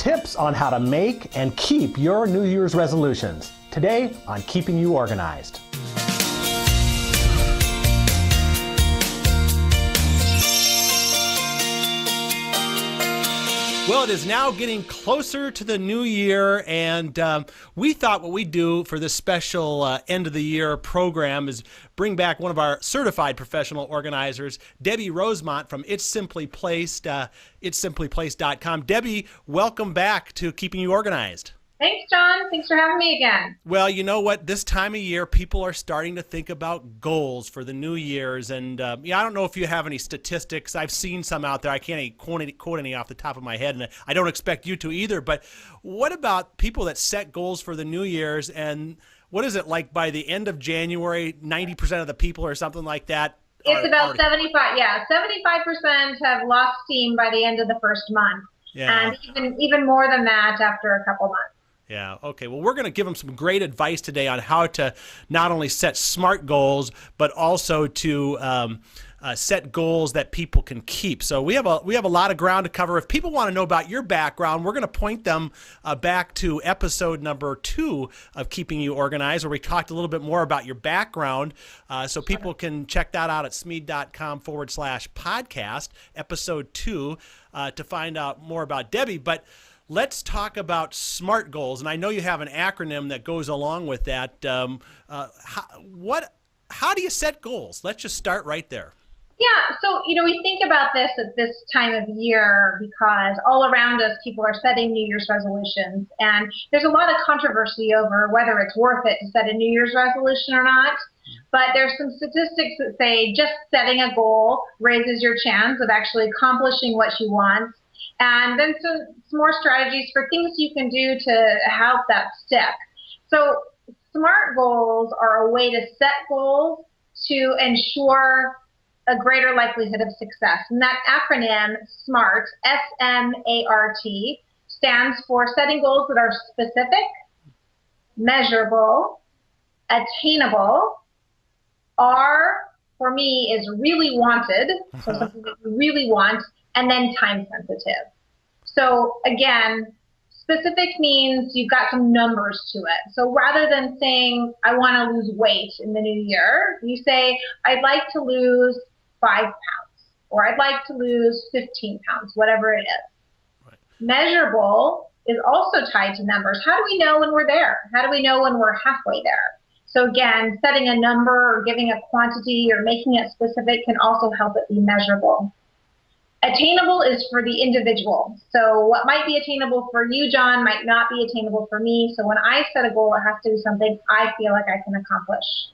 tips on how to make and keep your New Year's resolutions. Today on Keeping You Organized. Well, it is now getting closer to the new year, and we thought what we'd do for this special end of the year program is bring back one of our certified professional organizers, Debbie Rosemont from It's Simply Placed, itssimplyplaced.com. Debbie, welcome back to Keeping You Organized. Thanks, John. Thanks for having me again. Well, you know what? This time of year, people are starting to think about goals for the New Year's. And I don't know if you have any statistics. I've seen some out there. I can't quote any off the top of my head, and I don't expect you to either. But what about people that set goals for the New Year's? And what is it like by the end of January, 90% of the people or something like that? It's about 75. Yeah, 75% have lost steam by the end of the first month. Yeah. And even more than that after a couple months. Yeah. Okay. Well, we're going to give them some great advice today on how to not only set SMART goals, but also to set goals that people can keep. So we have a lot of ground to cover. If people want to know about your background, we're going to point them back to episode number 2 of Keeping You Organized, where we talked a little bit more about your background. So people can check that out at smead.com/podcast, episode 2, to find out more about Debbie. But let's talk about SMART goals, and I know you have an acronym that goes along with that. How do you set goals? Let's just start right there. Yeah, so we think about this at this time of year because all around us people are setting New Year's resolutions, and there's a lot of controversy over whether it's worth it to set a New Year's resolution or not. But there's some statistics that say just setting a goal raises your chance of actually accomplishing what you want. And then some more strategies for things you can do to help that stick. So SMART goals are a way to set goals to ensure a greater likelihood of success. And that acronym, SMART, S-M-A-R-T, stands for setting goals that are specific, measurable, attainable. R, for me, is really wanted, so something that you really want, and then time sensitive. So again, specific means you've got some numbers to it. So rather than saying, I want to lose weight in the new year, you say, I'd like to lose 5 pounds, or I'd like to lose 15 pounds, whatever it is. Right. Measurable is also tied to numbers. How do we know when we're there? How do we know when we're halfway there? So again, setting a number or giving a quantity or making it specific can also help it be measurable. Attainable is for the individual. So what might be attainable for you, John, might not be attainable for me. So when I set a goal, it has to be something I feel like I can accomplish.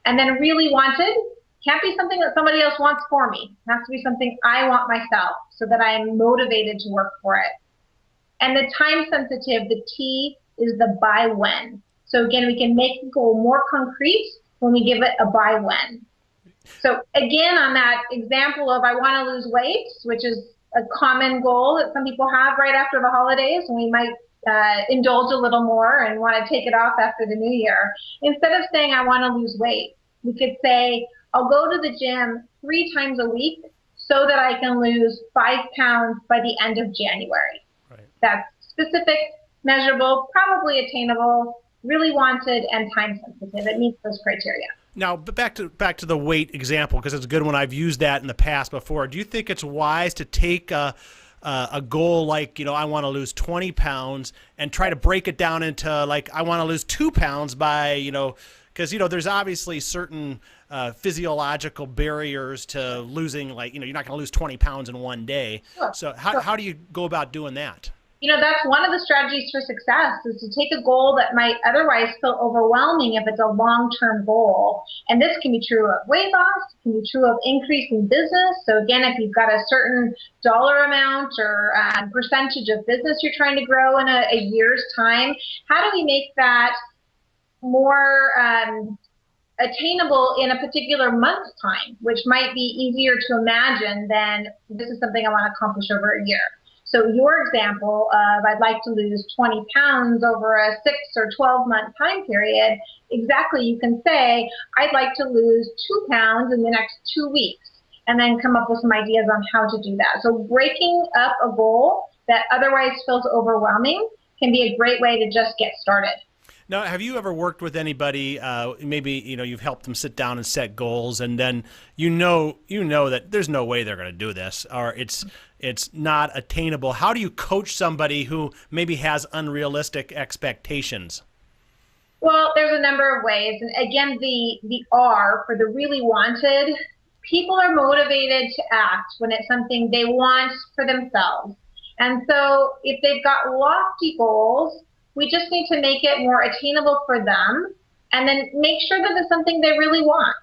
And then really wanted can't be something that somebody else wants for me. It has to be something I want myself so that I am motivated to work for it. And the time sensitive, the T is the by when. So again, we can make the goal more concrete when we give it a by when. So again, on that example of I want to lose weight, which is a common goal that some people have right after the holidays, and we might indulge a little more and want to take it off after the new year. Instead of saying I want to lose weight, we could say I'll go to the gym 3 times a week so that I can lose 5 pounds by the end of January. Right. That's specific, measurable, probably attainable, really wanted, and time sensitive. It meets those criteria. Now, back to the weight example, because it's a good one. I've used that in the past before. Do you think it's wise to take a goal like, I want to lose 20 pounds and try to break it down into like, I want to lose 2 pounds by, because, there's obviously certain physiological barriers to losing, like, you're not going to lose 20 pounds in one day. Sure. So how do you go about doing that? That's one of the strategies for success is to take a goal that might otherwise feel overwhelming if it's a long-term goal. And this can be true of weight loss, it can be true of increasing business. So again, if you've got a certain dollar amount or percentage of business you're trying to grow in a year's time, how do we make that more attainable in a particular month's time, which might be easier to imagine than this is something I want to accomplish over a year. So your example of I'd like to lose 20 pounds over a 6 or 12-month time period, exactly, you can say, I'd like to lose 2 pounds in the next 2 weeks, and then come up with some ideas on how to do that. So breaking up a goal that otherwise feels overwhelming can be a great way to just get started. Now, have you ever worked with anybody, maybe, you've helped them sit down and set goals, and then you know that there's no way they're going to do this, or it's not attainable. How do you coach somebody who maybe has unrealistic expectations? Well, there's a number of ways. And again, the R for the really wanted, people are motivated to act when it's something they want for themselves. And so if they've got lofty goals, we just need to make it more attainable for them, and then make sure that it's something they really want.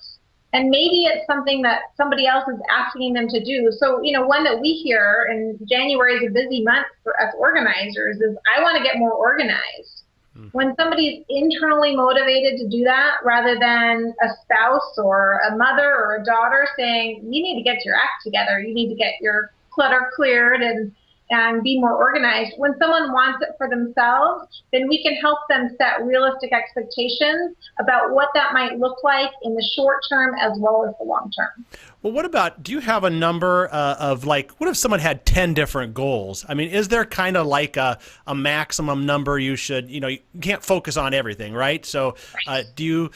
And maybe it's something that somebody else is asking them to do. So, one that we hear, and January is a busy month for us organizers, is I want to get more organized. When somebody's internally motivated to do that, rather than a spouse or a mother or a daughter saying, you need to get your act together, you need to get your clutter cleared and be more organized. When someone wants it for themselves, then we can help them set realistic expectations about what that might look like in the short term as well as the long term. Well, what about, do you have a number of, like, what if someone had 10 different goals? I mean, is there kind of like a maximum number you should, you can't focus on everything, right? So do you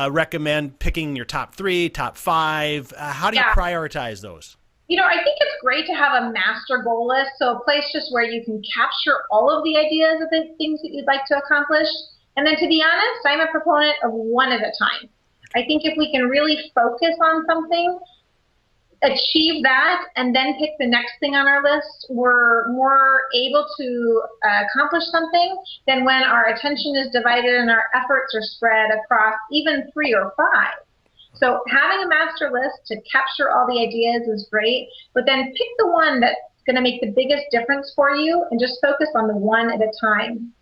recommend picking your top 3, top 5? How do you prioritize those? I think it's great to have a master goal list, so a place just where you can capture all of the ideas of the things that you'd like to accomplish. And then, to be honest, I'm a proponent of one at a time. I think if we can really focus on something, achieve that, and then pick the next thing on our list, we're more able to accomplish something than when our attention is divided and our efforts are spread across even 3 or 5. So having a master list to capture all the ideas is great, but then pick the one that's going to make the biggest difference for you and just focus on the one at a time.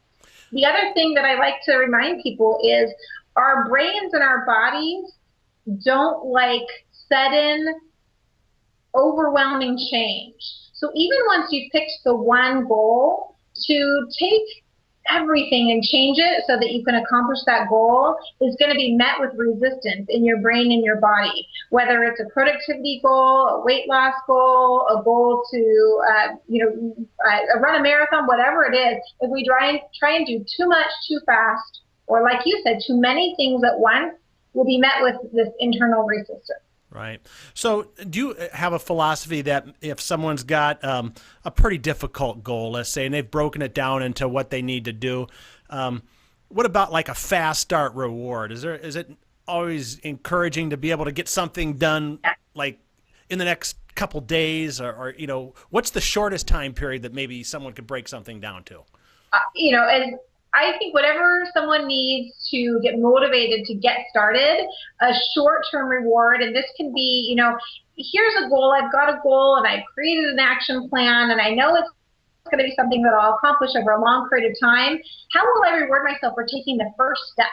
The other thing that I like to remind people is our brains and our bodies don't like sudden, overwhelming change. So even once you've picked the one goal, to take everything and change it so that you can accomplish that goal is going to be met with resistance in your brain and your body, whether it's a productivity goal, a weight loss goal, a goal to run a marathon, whatever it is. If we try and do too much too fast, or like you said, too many things at once, we'll be met with this internal resistance. Right. So do you have a philosophy that if someone's got a pretty difficult goal, let's say, and they've broken it down into what they need to do, what about like a fast start reward? Is it always encouraging to be able to get something done like in the next couple days, or what's the shortest time period that maybe someone could break something down to? And I think whatever someone needs to get motivated to get started, a short-term reward, and this can be, here's a goal, I've got a goal, and I've created an action plan, and I know it's going to be something that I'll accomplish over a long period of time. How will I reward myself for taking the first step?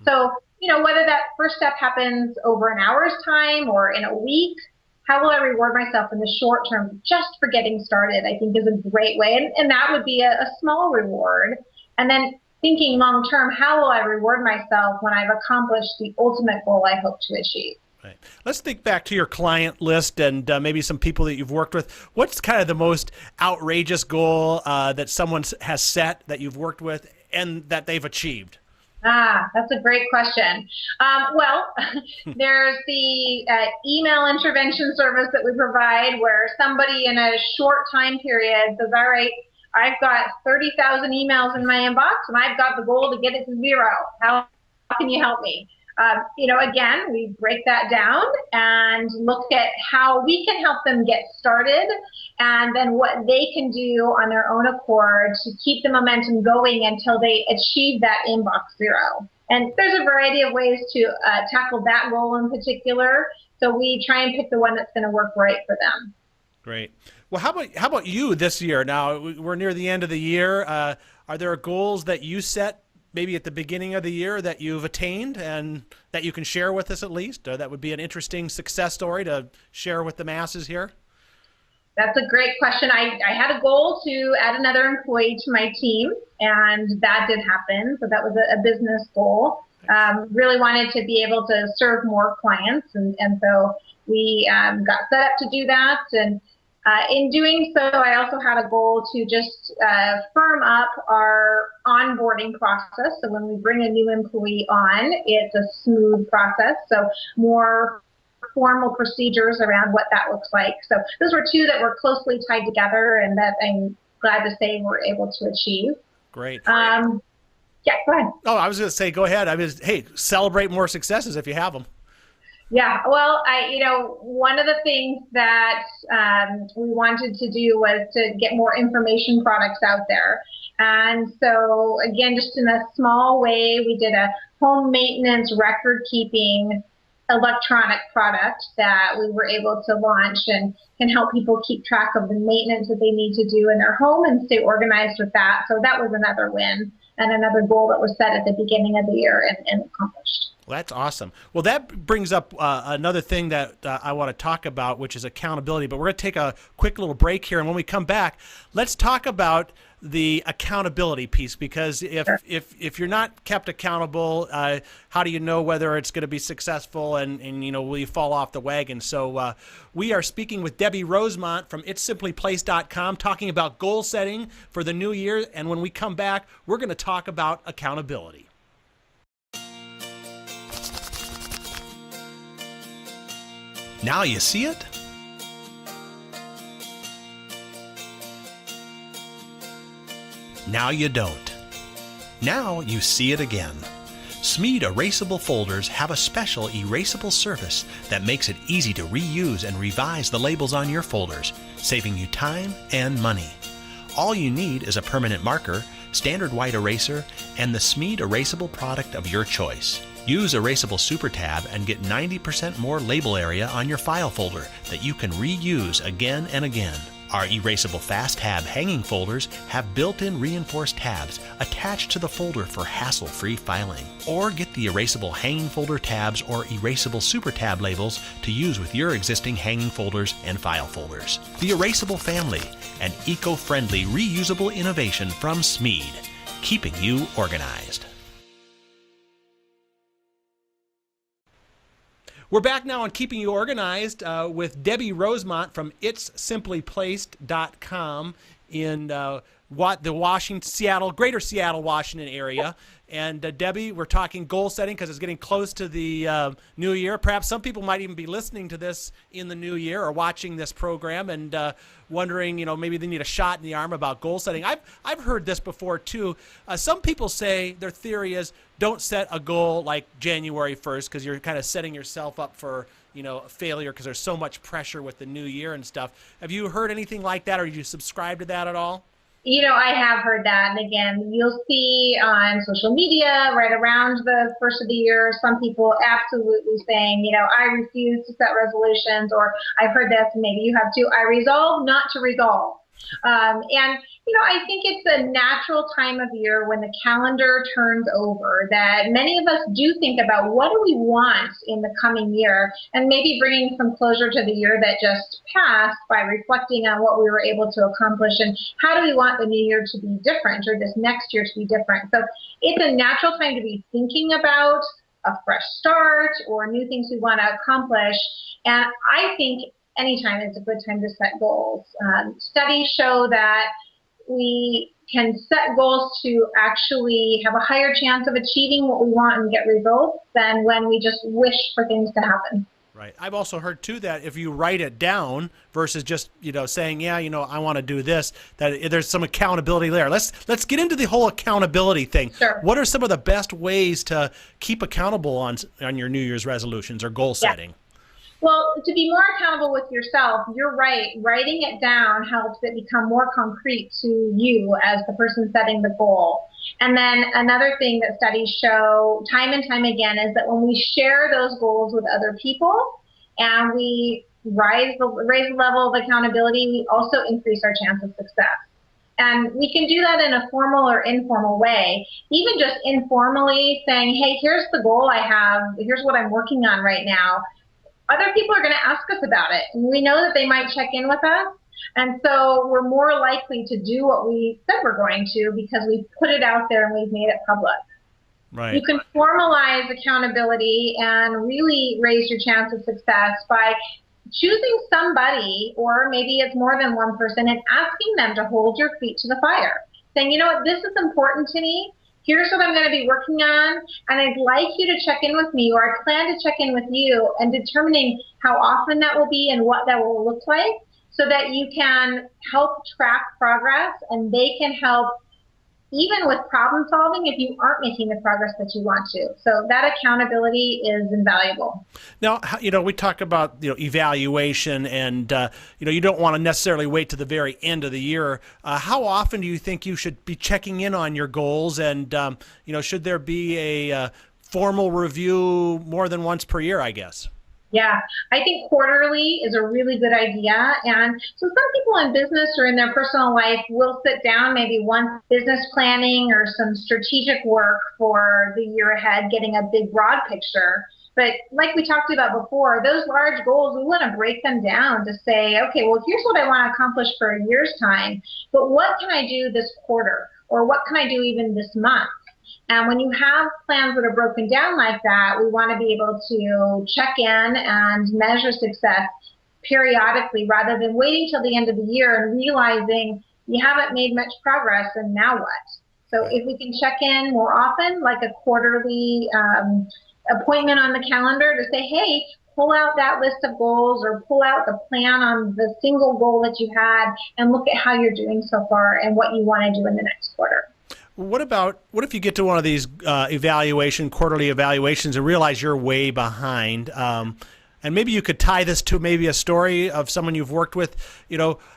So, whether that first step happens over an hour's time or in a week, how will I reward myself in the short term just for getting started, I think is a great way. And that would be a small reward. And then thinking long term, how will I reward myself when I've accomplished the ultimate goal I hope to achieve? Right. Let's think back to your client list and maybe some people that you've worked with. What's kind of the most outrageous goal that someone has set that you've worked with and that they've achieved? That's a great question. There's the email intervention service that we provide where somebody in a short time period says, all right, I've got 30,000 emails in my inbox and I've got the goal to get it to 0. How can you help me? Again, we break that down and look at how we can help them get started and then what they can do on their own accord to keep the momentum going until they achieve that inbox 0. And there's a variety of ways to tackle that goal in particular. So we try and pick the one that's going to work right for them. Great. Well, how about you this year? Now, we're near the end of the year. Are there goals that you set maybe at the beginning of the year that you've attained and that you can share with us at least? That would be an interesting success story to share with the masses here. That's a great question. I had a goal to add another employee to my team, and that did happen. So that was a business goal. Really wanted to be able to serve more clients, and so we got set up to do that. And In doing so, I also had a goal to just firm up our onboarding process. So when we bring a new employee on, it's a smooth process. So more formal procedures around what that looks like. So those were two that were closely tied together and that I'm glad to say we're able to achieve. Great. Yeah, go ahead. Oh, I was going to say, go ahead. I mean, hey, celebrate more successes if you have them. Yeah, well, one of the things that we wanted to do was to get more information products out there. And so, again, just in a small way, we did a home maintenance record keeping electronic product that we were able to launch and can help people keep track of the maintenance that they need to do in their home and stay organized with that. So that was another win and another goal that was set at the beginning of the year and accomplished. Well, that's awesome. Well, that brings up another thing that I want to talk about, which is accountability. But we're going to take a quick little break here. And when we come back, let's talk about the accountability piece, because if you're not kept accountable, how do you know whether it's going to be successful and will you fall off the wagon? So we are speaking with Debbie Rosemont from itssimplyplaced.com, talking about goal setting for the new year. And when we come back, we're going to talk about accountability. Now you see it? Now you don't. Now you see it again. Smead erasable folders have a special erasable surface that makes it easy to reuse and revise the labels on your folders, saving you time and money. All you need is a permanent marker, standard white eraser, and the Smead erasable product of your choice. Use Erasable Super Tab and get 90% more label area on your file folder that you can reuse again and again. Our Erasable Fast Tab hanging folders have built-in reinforced tabs attached to the folder for hassle-free filing. Or get the Erasable Hanging Folder tabs or Erasable Super Tab labels to use with your existing hanging folders and file folders. The Erasable Family, an eco-friendly reusable innovation from Smead, keeping you organized. We're back now on Keeping You Organized with Debbie Rosemont from itssimplyplaced.com in the greater Seattle, Washington area. And Debbie, we're talking goal setting because it's getting close to the new year. Perhaps some people might even be listening to this in the new year or watching this program and wondering, maybe they need a shot in the arm about goal setting. I've heard this before too. Some people say their theory is don't set a goal like January 1st because you're kind of setting yourself up for failure because there's so much pressure with the new year and stuff. Have you heard anything like that, or do you subscribe to that at all? I have heard that. And again, you'll see on social media right around the first of the year, some people absolutely saying, I refuse to set resolutions, or I've heard this, maybe you have too, I resolve not to resolve. I think it's a natural time of year when the calendar turns over that many of us do think about what do we want in the coming year, and maybe bringing some closure to the year that just passed by reflecting on what we were able to accomplish and how do we want the new year to be different or this next year to be different. So it's a natural time to be thinking about a fresh start or new things we want to accomplish. And I think anytime is a good time to set goals. Studies show that we can set goals to actually have a higher chance of achieving what we want and get results than when we just wish for things to happen. Right. I've also heard too that if you write it down versus just saying, I want to do this, that there's some accountability there. Let's get into the whole accountability thing. Sure. What are some of the best ways to keep accountable on your New Year's resolutions or goal setting? Yeah. Well, to be more accountable with yourself, you're right. Writing it down helps it become more concrete to you as the person setting the goal. And then another thing that studies show time and time again is that when we share those goals with other people and we raise the level of accountability, we also increase our chance of success. And we can do that in a formal or informal way. Even just informally saying, hey, here's the goal I have. Here's what I'm working on right now. Other people are going to ask us about it, and we know that they might check in with us, and so we're more likely to do what we said we're going to because we put it out there and we've made it public. Right. You can formalize accountability and really raise your chance of success by choosing somebody, or maybe it's more than one person, and asking them to hold your feet to the fire. Saying, you know what, this is important to me. Here's what I'm going to be working on, and I'd like you to check in with me, or I plan to check in with you, and determining how often that will be and what that will look like, so that you can help track progress, and they can help even with problem solving if you aren't making the progress that you want to. So that accountability is invaluable. Now, we talk about, evaluation, and, you don't want to necessarily wait to the very end of the year. How often do you think you should be checking in on your goals? And, should there be a formal review more than once per year, I guess? Yeah, I think quarterly is a really good idea. And so some people in business or in their personal life will sit down maybe once, business planning or some strategic work for the year ahead, getting a big broad picture. But like we talked about before, those large goals, we want to break them down to say, okay, well, here's what I want to accomplish for a year's time, but what can I do this quarter? Or what can I do even this month? And when you have plans that are broken down like that, we want to be able to check in and measure success periodically rather than waiting till the end of the year and realizing you haven't made much progress and now what? So if we can check in more often, like a quarterly appointment on the calendar to say, hey, pull out that list of goals or pull out the plan on the single goal that you had and look at how you're doing so far and what you want to do in the next quarter. What if you get to one of these quarterly evaluations and realize you're way behind? And maybe you could tie this to maybe a story of someone you've worked with.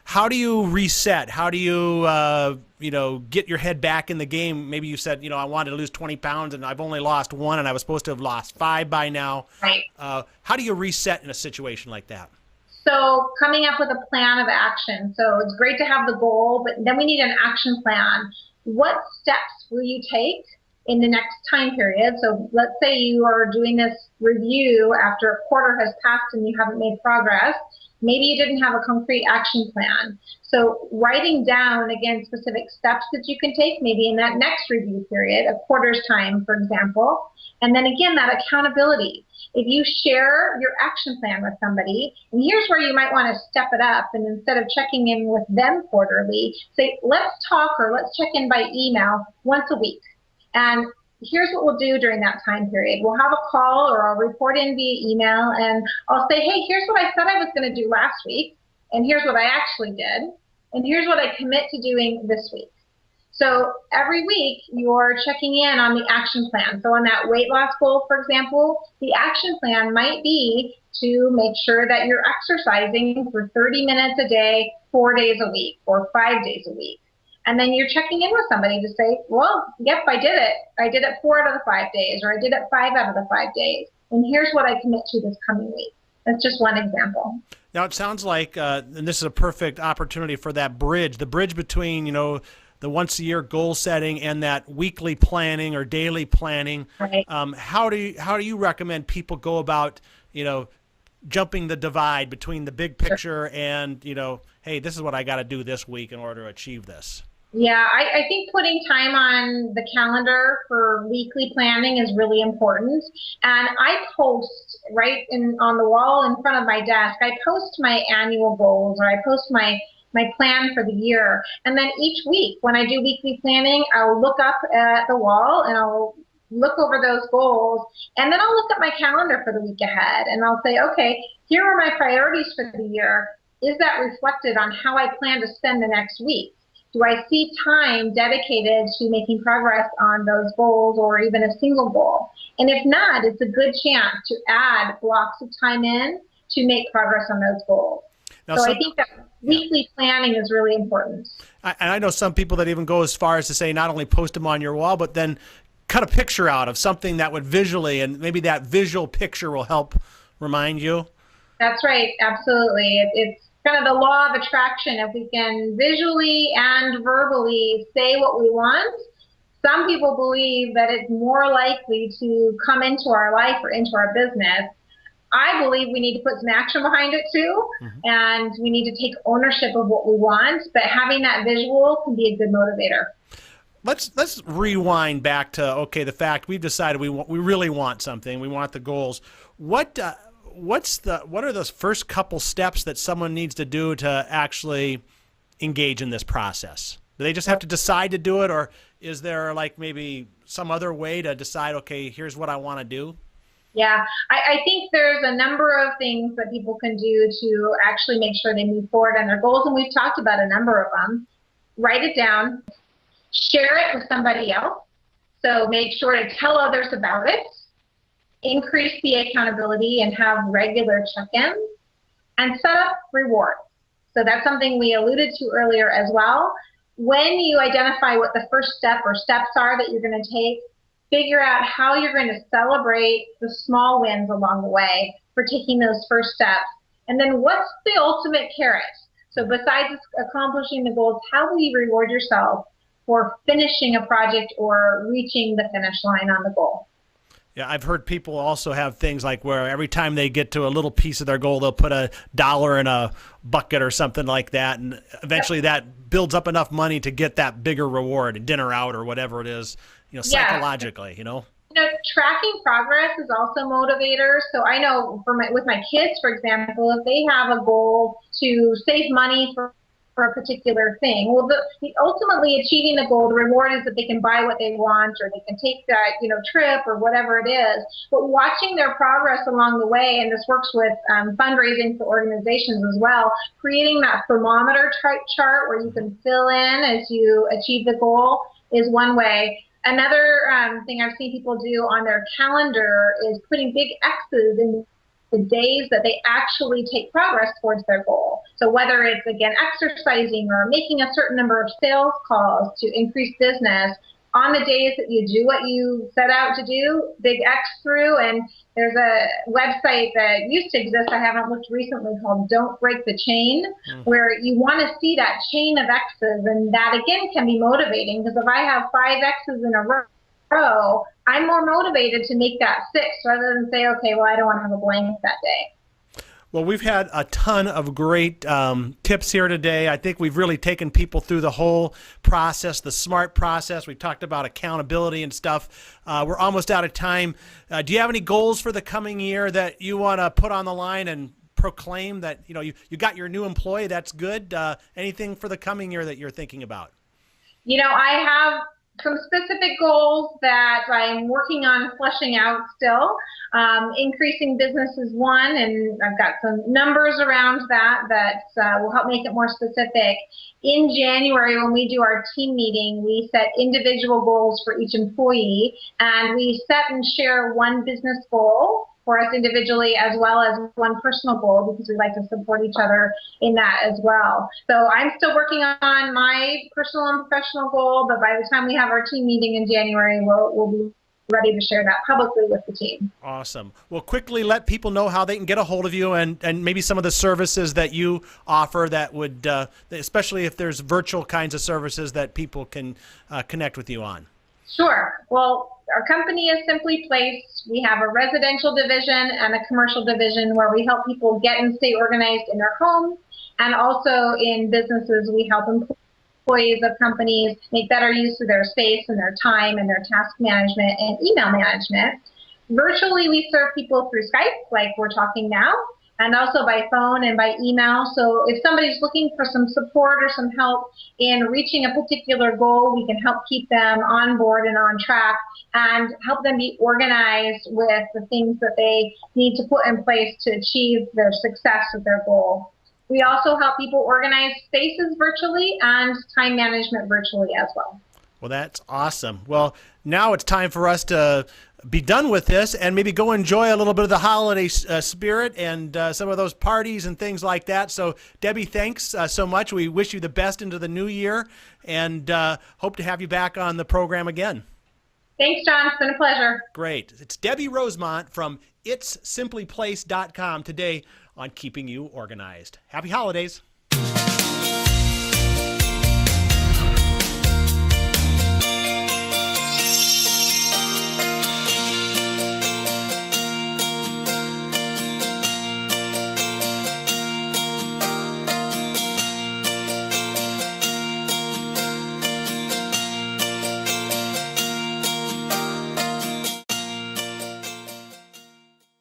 How do you reset? How do you, get your head back in the game? Maybe you said, I wanted to lose 20 pounds and I've only lost 1 and I was supposed to have lost 5 by now. Right. How do you reset in a situation like that? So coming up with a plan of action. So it's great to have the goal, but then we need an action plan. What steps will you take in the next time period? So let's say you are doing this review after a quarter has passed and you haven't made progress. Maybe you didn't have a concrete action plan. So writing down, again, specific steps that you can take, maybe in that next review period, a quarter's time, for example. And then again, that accountability. If you share your action plan with somebody, and here's where you might want to step it up, and instead of checking in with them quarterly, say, let's talk or let's check in by email once a week. And here's what we'll do during that time period. We'll have a call or I'll report in via email and I'll say, hey, here's what I said I was going to do last week, and here's what I actually did, and here's what I commit to doing this week. So every week you're checking in on the action plan. So on that weight loss goal, for example, the action plan might be to make sure that you're exercising for 30 minutes a day, 4 days a week, or 5 days a week. And then you're checking in with somebody to say, well, yep, I did it. I did it 4 out of the 5 days, or I did it 5 out of the 5 days. And here's what I commit to this coming week. That's just one example. Now, it sounds like, and this is a perfect opportunity for that bridge, the bridge between, the once-a-year goal setting and that weekly planning or daily planning. Right. How do you recommend people go about, jumping the divide between the big picture and, hey, this is what I got to do this week in order to achieve this? Yeah, I think putting time on the calendar for weekly planning is really important. And I post on the wall in front of my desk, I post my annual goals, or I post my plan for the year. And then each week when I do weekly planning, I'll look up at the wall and I'll look over those goals. And then I'll look at my calendar for the week ahead and I'll say, okay, here are my priorities for the year. Is that reflected on how I plan to spend the next week? Do I see time dedicated to making progress on those goals or even a single goal? And if not, it's a good chance to add blocks of time in to make progress on those goals. Now, I think that weekly planning is really important. I know some people that even go as far as to say not only post them on your wall, but then cut a picture out of something that would visually, and maybe that visual picture will help remind you. That's right. Absolutely. It's kind of the law of attraction. If we can visually and verbally say what we want, some people believe that it's more likely to come into our life or into our business. I believe we need to put some action behind it too, and we need to take ownership of what we want, but having that visual can be a good motivator. Let's rewind back to, okay, the fact we've decided we really want something, we want the goals. What what are those first couple steps that someone needs to do to actually engage in this process? Do they just have to decide to do it, or is there like maybe some other way to decide, okay, here's what I want to do? Yeah, I think there's a number of things that people can do to actually make sure they move forward on their goals, and we've talked about a number of them. Write it down, share it with somebody else, so make sure to tell others about it, increase the accountability and have regular check-ins, and set up rewards. So that's something we alluded to earlier as well. When you identify what the first step or steps are that you're going to take, figure out how you're going to celebrate the small wins along the way for taking those first steps. And then what's the ultimate carrot? So besides accomplishing the goals, how will you reward yourself for finishing a project or reaching the finish line on the goal? Yeah, I've heard people also have things like where every time they get to a little piece of their goal, they'll put $1 in a bucket or something like that, and eventually that builds up enough money to get that bigger reward, a dinner out or whatever it is, psychologically, tracking progress is also a motivator. So I know with my kids, for example, if they have a goal to save money for a particular thing, well, ultimately achieving the goal, the reward is that they can buy what they want, or they can take that trip or whatever it is. But watching their progress along the way, and this works with fundraising for organizations as well, creating that thermometer chart where you can fill in as you achieve the goal is one way. Another thing I've seen people do on their calendar is putting big X's in the days that they actually take progress towards their goal. So whether it's, again, exercising or making a certain number of sales calls to increase business, on the days that you do what you set out to do, big X through. And there's a website that used to exist, I haven't looked recently, called Don't Break the Chain, where you want to see that chain of X's. And that, again, can be motivating, because if I have 5 X's in a row, I'm more motivated to make that 6 rather than say, okay, well, I don't want to have a blank that day. Well, we've had a ton of great tips here today. I think we've really taken people through the whole process, the SMART process. We talked about accountability and stuff. We're almost out of time. Do you have any goals for the coming year that you want to put on the line and proclaim that, you got your new employee? That's good. Anything for the coming year that you're thinking about? I have some specific goals that I'm working on fleshing out still. Increasing business is one, and I've got some numbers around that will help make it more specific. In January, when we do our team meeting, we set individual goals for each employee, and we set and share one business goal for us individually as well as one personal goal, because we like to support each other in that as well. So I'm still working on my personal and professional goal, but by the time we have our team meeting in January, we'll be ready to share that publicly with the team. Awesome. Well, quickly let people know how they can get a hold of you, and maybe some of the services that you offer that would, especially if there's virtual kinds of services that people can connect with you on. Sure. Well, our company is simply placed. We have a residential division and a commercial division where we help people get and stay organized in their homes, and also in businesses we help employees of companies make better use of their space and their time and their task management and email management. Virtually, we serve people through Skype, like we're talking now, and also by phone and by email. So if somebody's looking for some support or some help in reaching a particular goal, we can help keep them on board and on track and help them be organized with the things that they need to put in place to achieve their success with their goal. We also help people organize spaces virtually and time management virtually as well. Well, that's awesome. Well, now it's time for us to be done with this and maybe go enjoy a little bit of the holiday spirit and some of those parties and things like that. So, Debbie, thanks so much. We wish you the best into the new year, and hope to have you back on the program again. Thanks, John. It's been a pleasure. Great. It's Debbie Rosemont from itssimplyplace.com today on Keeping You Organized. Happy holidays.